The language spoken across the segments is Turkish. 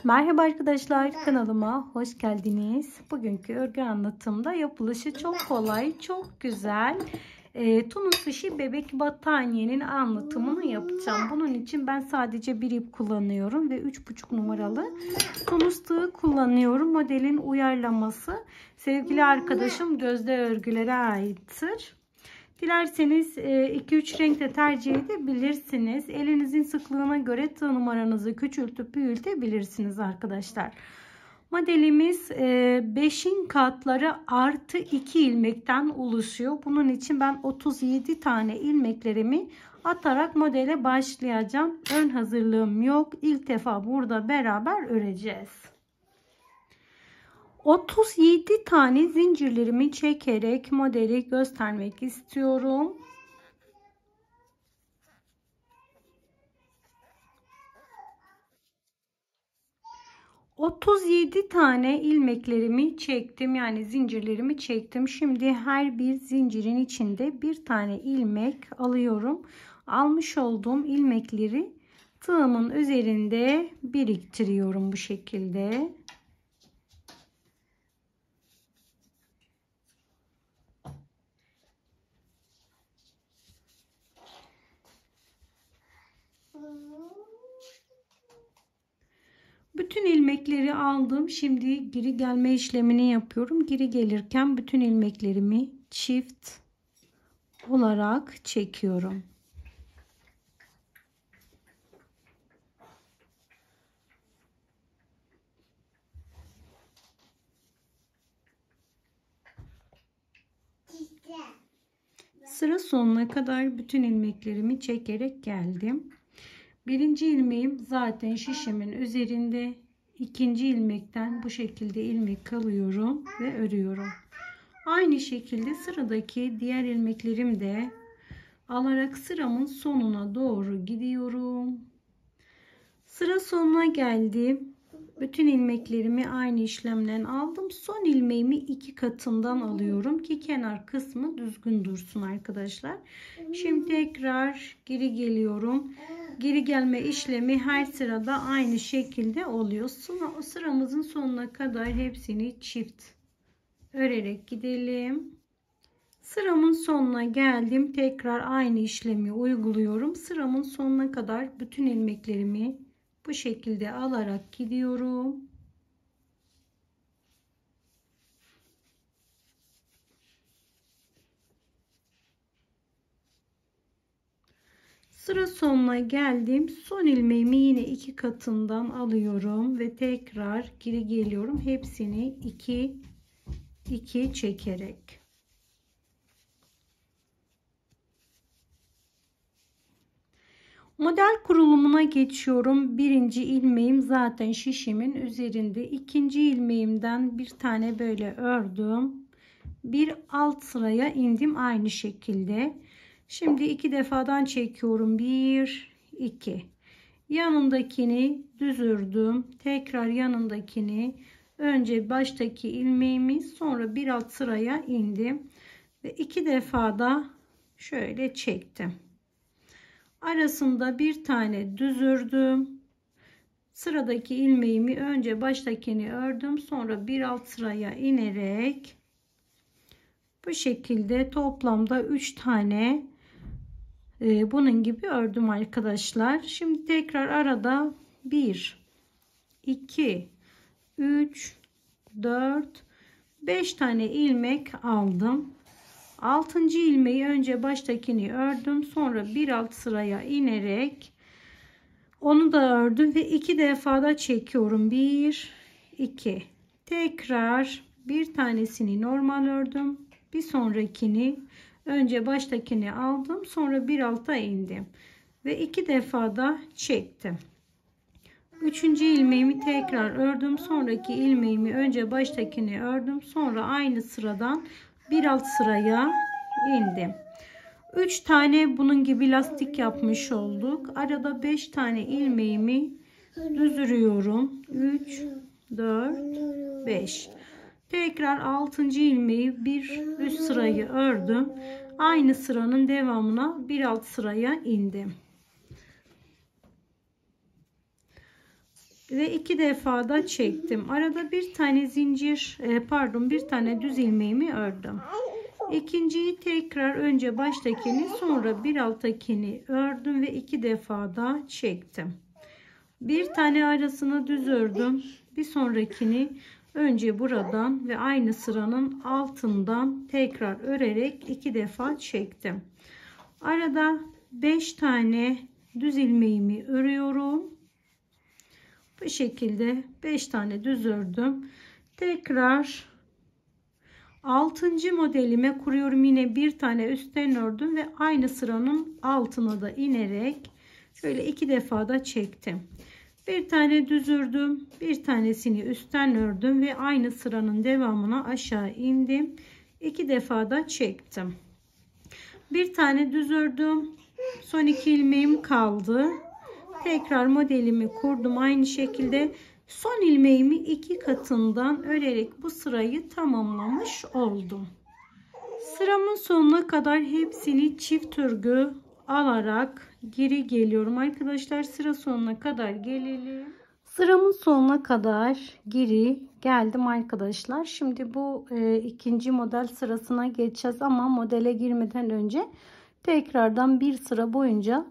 Merhaba arkadaşlar, kanalıma hoş geldiniz. Bugünkü örgü anlatımda yapılışı çok kolay, çok güzel. Tunus işi bebek battaniyenin anlatımını yapacağım. Bunun için ben sadece bir ip kullanıyorum ve 3,5 numaralı Tunus tığı kullanıyorum. Modelin uyarlaması sevgili arkadaşım Gözde Örgüler'e aittir. Dilerseniz 2-3 renkte tercih edebilirsiniz. Elinizin sıklığına göre tığ numaranızı küçültüp büyütebilirsiniz arkadaşlar. Modelimiz 5'in katları artı 2 ilmekten oluşuyor. Bunun için ben 37 tane ilmeklerimi atarak modele başlayacağım. Ön hazırlığım yok. İlk defa burada beraber öreceğiz. 37 tane zincirlerimi çekerek modeli göstermek istiyorum. ...37 tane ilmeklerimi çektim. Yani zincirlerimi çektim. Şimdi her bir zincirin içinde bir tane ilmek alıyorum. Almış olduğum ilmekleri tığımın üzerinde biriktiriyorum bu şekilde. Bütün ilmekleri aldım. Şimdi geri gelme işlemini yapıyorum. Geri gelirken bütün ilmeklerimi çift olarak çekiyorum. Sıra sonuna kadar bütün ilmeklerimi çekerek geldim. Birinci ilmeğim zaten şişimin üzerinde. İkinci ilmekten bu şekilde ilmek alıyorum ve örüyorum. Aynı şekilde sıradaki diğer ilmeklerim de alarak sıramın sonuna doğru gidiyorum. Sıra sonuna geldim. Bütün ilmeklerimi aynı işlemden aldım. Son ilmeğimi 2 katından alıyorum ki kenar kısmı düzgün dursun arkadaşlar. Şimdi tekrar geri geliyorum. Geri gelme işlemi her sırada aynı şekilde oluyor. Sıramızın sonuna kadar hepsini çift örerek gidelim. Sıramın sonuna geldim. Tekrar aynı işlemi uyguluyorum. Sıramın sonuna kadar bütün ilmeklerimi bu şekilde alarak gidiyorum. Sıra sonuna geldim. Son ilmeğimi yine 2 katından alıyorum ve tekrar geri geliyorum. Hepsini 2 çekerek. Model kurulumuna geçiyorum. Birinci ilmeğim zaten şişimin üzerinde. İkinci ilmeğimden bir tane böyle ördüm. Bir alt sıraya indim aynı şekilde. Şimdi 2 defadan çekiyorum. 1, 2. Yanındakini düz ördüm. Tekrar yanındakini önce baştaki ilmeğimi sonra bir alt sıraya indim. Ve 2 defada şöyle çektim. Arasında bir tane düz ördüm. Sıradaki ilmeğimi önce baştakini ördüm. Sonra bir alt sıraya inerek bu şekilde toplamda 3 tane bunun gibi ördüm arkadaşlar. Şimdi tekrar arada 1, 2, 3, 4, 5 tane ilmek aldım. 6. ilmeği önce baştakini ördüm. Sonra bir alt sıraya inerek onu da ördüm ve 2 defada çekiyorum. 1, 2. Tekrar bir tanesini normal ördüm. Bir sonrakini önce baştakini aldım. Sonra bir alta indim. Ve 2 defada çektim. 3. ilmeğimi tekrar ördüm. Sonraki ilmeğimi önce baştakini ördüm. Sonra aynı sıradan bir alt sıraya indim. 3 tane bunun gibi lastik yapmış olduk. Arada 5 tane ilmeğimi düz örüyorum. 3, 4, 5. Tekrar 6. ilmeği bir üst sırayı ördüm. Aynı sıranın devamına bir alt sıraya indim. ve 2 defa da çektim. Arada bir tane zincir bir tane düz ilmeğimi ördüm. İkinciyi tekrar önce baştakini sonra bir alttakini ördüm ve 2 defa da çektim. Bir tane arasını düz ördüm. Bir sonrakini önce buradan ve aynı sıranın altından tekrar örerek 2 defa çektim. Arada 5 tane düz ilmeğimi örüyorum. Bu şekilde 5 tane düz ördüm. Tekrar 6. modelime kuruyorum. Yine bir tane üstten ördüm ve aynı sıranın altına da inerek şöyle 2 defa da çektim. Bir tane düz ördüm. Bir tanesini üstten ördüm ve aynı sıranın devamına aşağı indim. 2 defa da çektim. Bir tane düz ördüm. Son 2 ilmeğim kaldı. Tekrar modelimi kurdum. Aynı şekilde son ilmeğimi 2 katından örerek bu sırayı tamamlamış oldum. Sıramın sonuna kadar hepsini çift örgü alarak geri geliyorum. Arkadaşlar sıra sonuna kadar gelelim. Sıramın sonuna kadar geri geldim arkadaşlar. Şimdi bu ikinci model sırasına geçeceğiz ama modele girmeden önce tekrardan bir sıra boyunca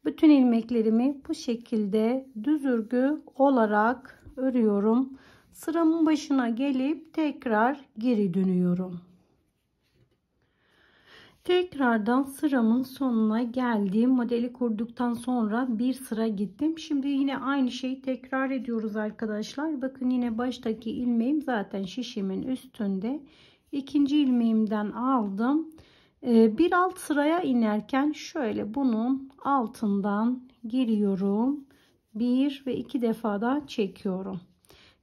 bütün ilmeklerimi bu şekilde düz örgü olarak örüyorum. Sıramın başına gelip tekrar geri dönüyorum. Tekrardan sıramın sonuna geldim. Modeli kurduktan sonra bir sıra gittim. Şimdi yine aynı şeyi tekrar ediyoruz arkadaşlar. Bakın yine baştaki ilmeğim zaten şişimin üstünde. İkinci ilmeğimden aldım. Bir alt sıraya inerken şöyle bunun altından giriyorum. 1 ve 2 defa da çekiyorum.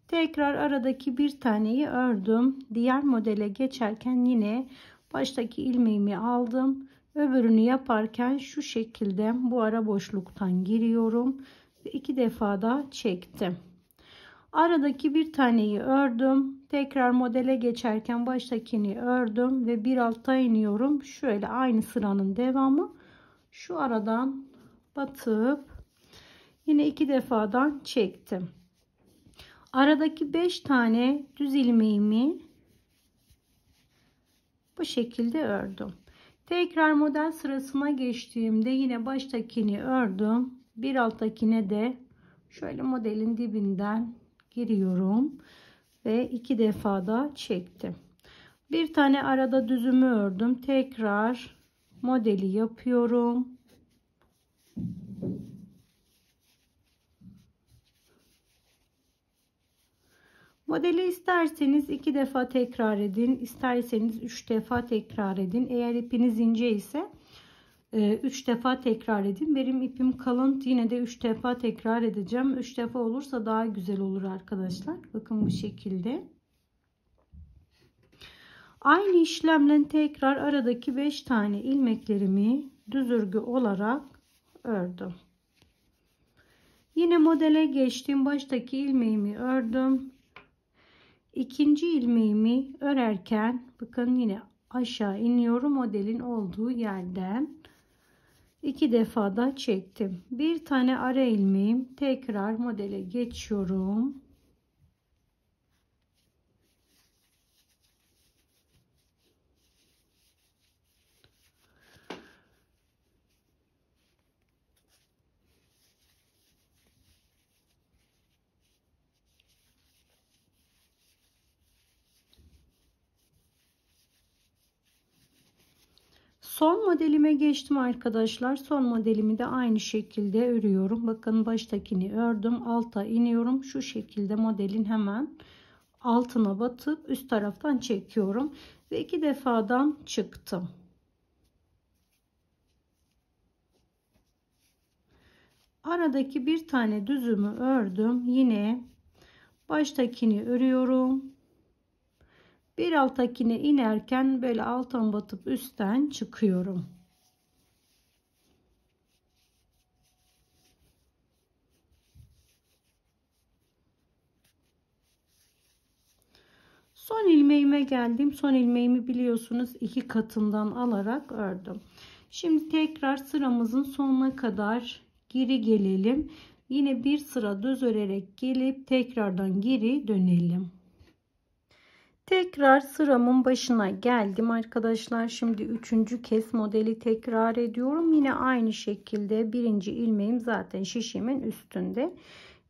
Tekrar aradaki bir taneyi ördüm. Diğer modele geçerken yine baştaki ilmeğimi aldım. Öbürünü yaparken şu şekilde bu ara boşluktan giriyorum ve 2 defa da çektim. Aradaki bir taneyi ördüm. Tekrar modele geçerken baştakini ördüm ve bir alta iniyorum. Şöyle aynı sıranın devamı. Şu aradan batıp yine 2 defadan çektim. Aradaki 5 tane düz ilmeğimi bu şekilde ördüm. Tekrar model sırasına geçtiğimde yine baştakini ördüm. Bir alttakine de şöyle modelin dibinden giriyorum ve 2 defa da çektim. Bir tane arada düzümü ördüm. Tekrar modeli yapıyorum. Modeli isterseniz 2 defa tekrar edin, isterseniz 3 defa tekrar edin. Eğer ipiniz ince ise 3 defa tekrar edin. Benim ipim kalın, yine de 3 defa tekrar edeceğim. 3 defa olursa daha güzel olur arkadaşlar. Bakın bu şekilde. Aynı işlemle tekrar aradaki 5 tane ilmeklerimi düz örgü olarak ördüm. Yine modele geçtim. Baştaki ilmeğimi ördüm. İkinci ilmeğimi örerken bakın yine aşağı iniyorum modelin olduğu yerden. 2 defa da çektim. Bir tane ara ilmeğim, tekrar modele geçiyorum. Son modelime geçtim arkadaşlar. Son modelimi de aynı şekilde örüyorum. Bakın baştakini ördüm. Alta iniyorum. Şu şekilde modelin hemen altına batıp üst taraftan çekiyorum. Ve 2 defadan çıktım. Aradaki bir tane düzümü ördüm. Yine baştakini örüyorum. Bir alttakine inerken böyle alttan batıp üstten çıkıyorum. Son ilmeğime geldim. Son ilmeğimi biliyorsunuz 2 katından alarak ördüm. Şimdi tekrar sıramızın sonuna kadar geri gelelim Yine bir sıra düz örerek gelip tekrardan geri dönelim. Tekrar sıramın başına geldim arkadaşlar. Şimdi 3. kez modeli tekrar ediyorum. Yine aynı şekilde birinci ilmeğim zaten şişimin üstünde.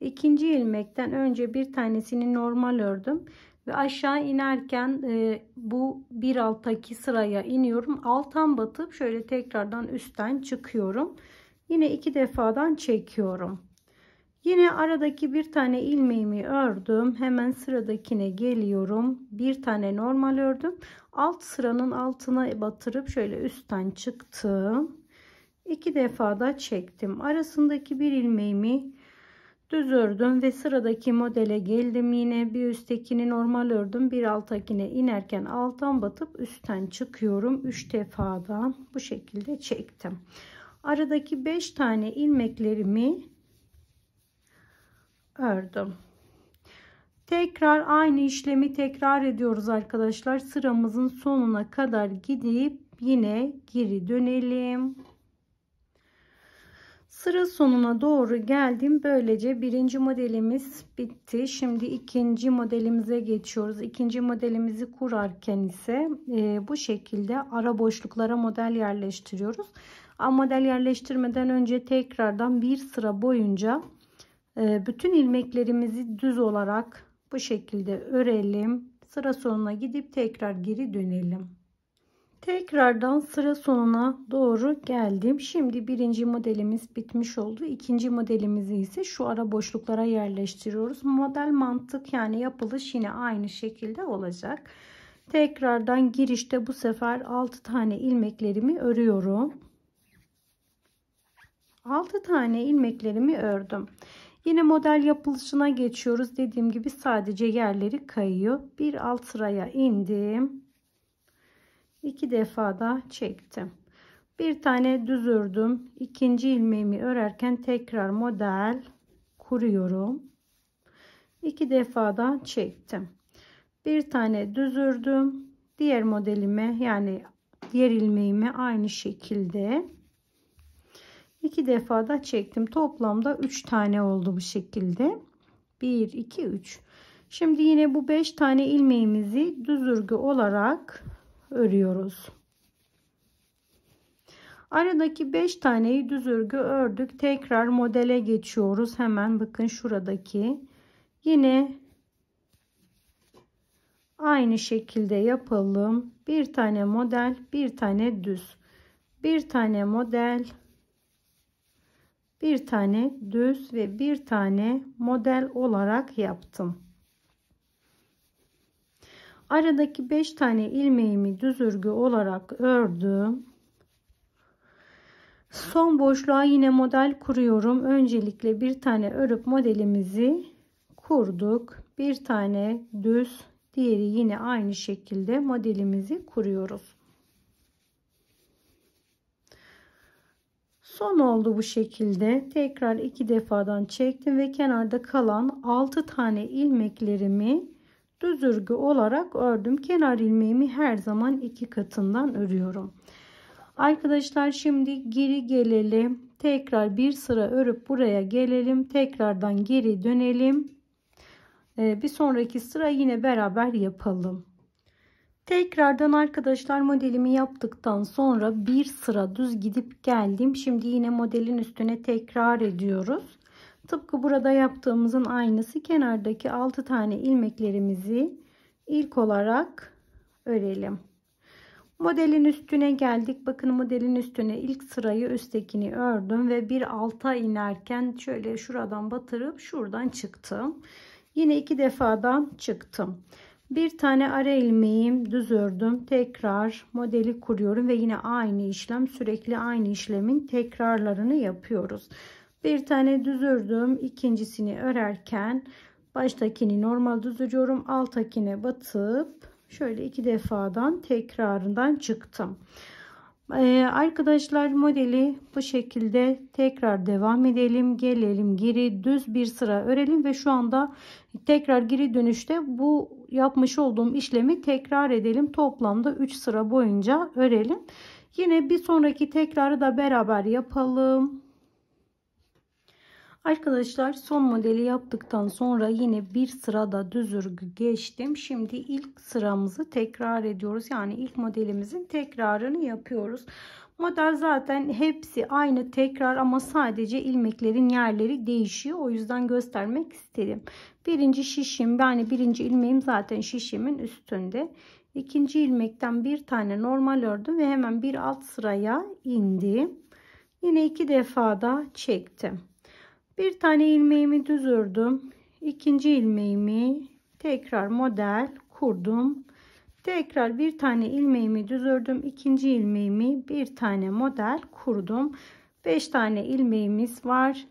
İkinci ilmekten önce bir tanesini normal ördüm ve aşağı inerken bu bir alttaki sıraya iniyorum. Alttan batıp şöyle tekrardan üstten çıkıyorum. Yine 2 defadan çekiyorum. Yine aradaki bir tane ilmeğimi ördüm. Hemen sıradakine geliyorum. Bir tane normal ördüm. Alt sıranın altına batırıp şöyle üstten çıktım. 2 defa da çektim. Arasındaki bir ilmeğimi düz ördüm ve sıradaki modele geldim. Yine bir üsttekini normal ördüm. Bir alttakine inerken alttan batıp üstten çıkıyorum. 3 defadan bu şekilde çektim. Aradaki 5 tane ilmeklerimi ördüm. Tekrar aynı işlemi tekrar ediyoruz arkadaşlar. Sıramızın sonuna kadar gidip yine geri dönelim. Sıra sonuna doğru geldim. Böylece birinci modelimiz bitti. Şimdi ikinci modelimize geçiyoruz. İkinci modelimizi kurarken ise bu şekilde ara boşluklara model yerleştiriyoruz. Ama model yerleştirmeden önce tekrardan bir sıra boyunca bütün ilmeklerimizi düz olarak bu şekilde örelim. Sıra sonuna gidip tekrar geri dönelim. Tekrardan sıra sonuna doğru geldim. Şimdi birinci modelimiz bitmiş oldu. İkinci modelimizi ise şu ara boşluklara yerleştiriyoruz. Model mantık yani yapılış yine aynı şekilde olacak. Tekrardan girişte bu sefer 6 tane ilmeklerimi örüyorum. 6 tane ilmeklerimi ördüm. Yine model yapılışına geçiyoruz. Dediğim gibi sadece yerleri kayıyor. Bir alt sıraya indim. 2 defa da çektim. Bir tane düz ördüm. İkinci ilmeğimi örerken tekrar model kuruyorum. 2 defa da çektim. Bir tane düz ördüm. Diğer modelime yani diğer ilmeğime aynı şekilde 2 defa da çektim. Toplamda 3 tane oldu bu şekilde. 1 2 3. Şimdi yine bu 5 tane ilmeğimizi düz örgü olarak örüyoruz. Aradaki 5 taneyi düz örgü ördük. Tekrar modele geçiyoruz. Hemen bakın şuradaki. Yine aynı şekilde yapalım. Bir tane model, bir tane düz. Bir tane model, bir tane düz ve bir tane model olarak yaptım. Aradaki 5 tane ilmeğimi düz örgü olarak ördüm. Son boşluğa yine model kuruyorum. Öncelikle bir tane örüp modelimizi kurduk. Bir tane düz, diğeri yine aynı şekilde modelimizi kuruyoruz. Son oldu bu şekilde. Tekrar 2 defadan çektim ve kenarda kalan 6 tane ilmeklerimi düz örgü olarak ördüm. Kenar ilmeğimi her zaman 2 katından örüyorum. Arkadaşlar şimdi geri gelelim. Tekrar bir sıra örüp buraya gelelim. Tekrardan geri dönelim. Bir sonraki sıra yine beraber yapalım. Tekrardan arkadaşlar modelimi yaptıktan sonra bir sıra düz gidip geldim. Şimdi yine modelin üstüne tekrar ediyoruz. Tıpkı burada yaptığımızın aynısı. Kenardaki 6 tane ilmeklerimizi ilk olarak örelim. Modelin üstüne geldik. Bakın modelin üstüne ilk sırayı üsttekini ördüm ve bir alta inerken şöyle şuradan batırıp şuradan çıktım. Yine 2 defadan çıktım. Bir tane ara ilmeğim düz ördüm. Tekrar modeli kuruyorum ve yine aynı işlem, sürekli aynı işlemin tekrarlarını yapıyoruz. Bir tane düz ördüm. İkincisini örerken baştakini normal düz örüyorum. Alttakine batıp şöyle 2 defadan tekrarından çıktım. Arkadaşlar modeli bu şekilde tekrar devam edelim. Gelelim geri düz bir sıra örelim ve şu anda tekrar geri dönüşte bu yapmış olduğum işlemi tekrar edelim. Toplamda 3 sıra boyunca örelim. Yine bir sonraki tekrarı da beraber yapalım. Arkadaşlar son modeli yaptıktan sonra yine bir sırada düz örgü geçtim. Şimdi ilk sıramızı tekrar ediyoruz. Yani ilk modelimizin tekrarını yapıyoruz. Model zaten hepsi aynı tekrar ama sadece ilmeklerin yerleri değişiyor. O yüzden göstermek istedim. Birinci şişim, yani birinci ilmeğim zaten şişimin üstünde. İkinci ilmekten bir tane normal ördüm ve hemen bir alt sıraya indim. Yine 2 defa da çektim. Bir tane ilmeğimi düz ördüm. İkinci ilmeğimi tekrar model kurdum. Tekrar bir tane ilmeğimi düz ördüm. İkinci ilmeğimi bir tane model kurdum. 5 tane ilmeğimiz var.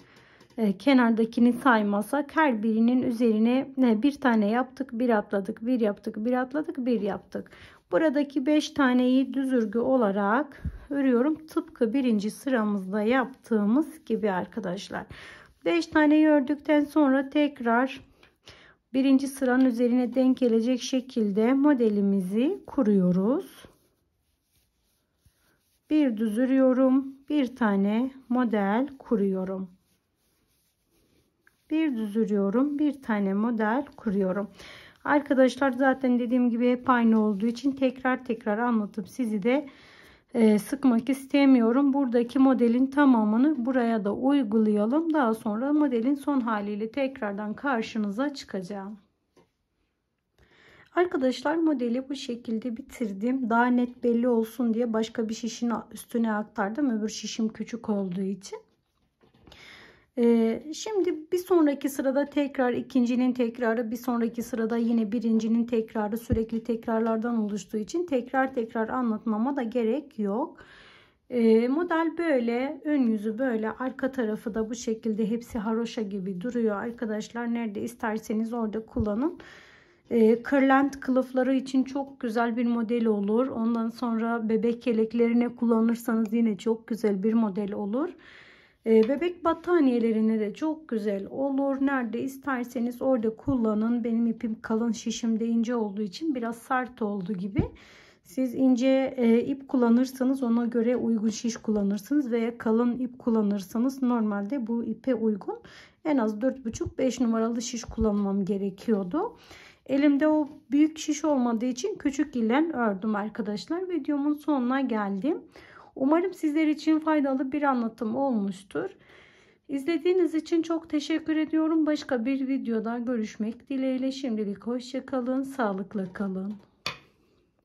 Kenardakini saymazsak her birinin üzerine bir tane yaptık, bir atladık, bir yaptık, bir atladık, bir yaptık. Buradaki 5 taneyi düz örgü olarak örüyorum. Tıpkı birinci sıramızda yaptığımız gibi arkadaşlar. 5 taneyi ördükten sonra tekrar birinci sıranın üzerine denk gelecek şekilde modelimizi kuruyoruz. Bir düz örüyorum, bir tane model kuruyorum. Bir düz örüyorum, bir tane model kuruyorum. Arkadaşlar zaten dediğim gibi hep aynı olduğu için tekrar anlatıp sizi de sıkmak istemiyorum. Buradaki modelin tamamını buraya da uygulayalım. Daha sonra modelin son haliyle tekrardan karşınıza çıkacağım. Arkadaşlar modeli bu şekilde bitirdim. Daha net belli olsun diye başka bir şişin üstüne aktardım. Öbür şişim küçük olduğu için. Şimdi bir sonraki sırada tekrar ikincinin tekrarı, bir sonraki sırada yine birincinin tekrarı, sürekli tekrarlardan oluştuğu için tekrar anlatmama da gerek yok. Model böyle, ön yüzü böyle, arka tarafı da bu şekilde, hepsi haroşa gibi duruyor arkadaşlar. Nerede isterseniz orada kullanın. Kırlent kılıfları için çok güzel bir model olur. Ondan sonra bebek yeleklerine kullanırsanız yine çok güzel bir model olur. Bebek battaniyelerine de çok güzel olur. Nerede isterseniz orada kullanın. Benim ipim kalın, şişim de ince olduğu için biraz sert oldu gibi. Siz ince ip kullanırsanız ona göre uygun şiş kullanırsınız veya kalın ip kullanırsanız normalde bu ipe uygun en az 4,5-5 numaralı şiş kullanmam gerekiyordu. Elimde o büyük şiş olmadığı için küçük ile ördüm arkadaşlar. Videomun sonuna geldim. Umarım sizler için faydalı bir anlatım olmuştur. İzlediğiniz için çok teşekkür ediyorum. Başka bir videoda görüşmek dileğiyle. Şimdilik hoşça kalın, sağlıkla kalın.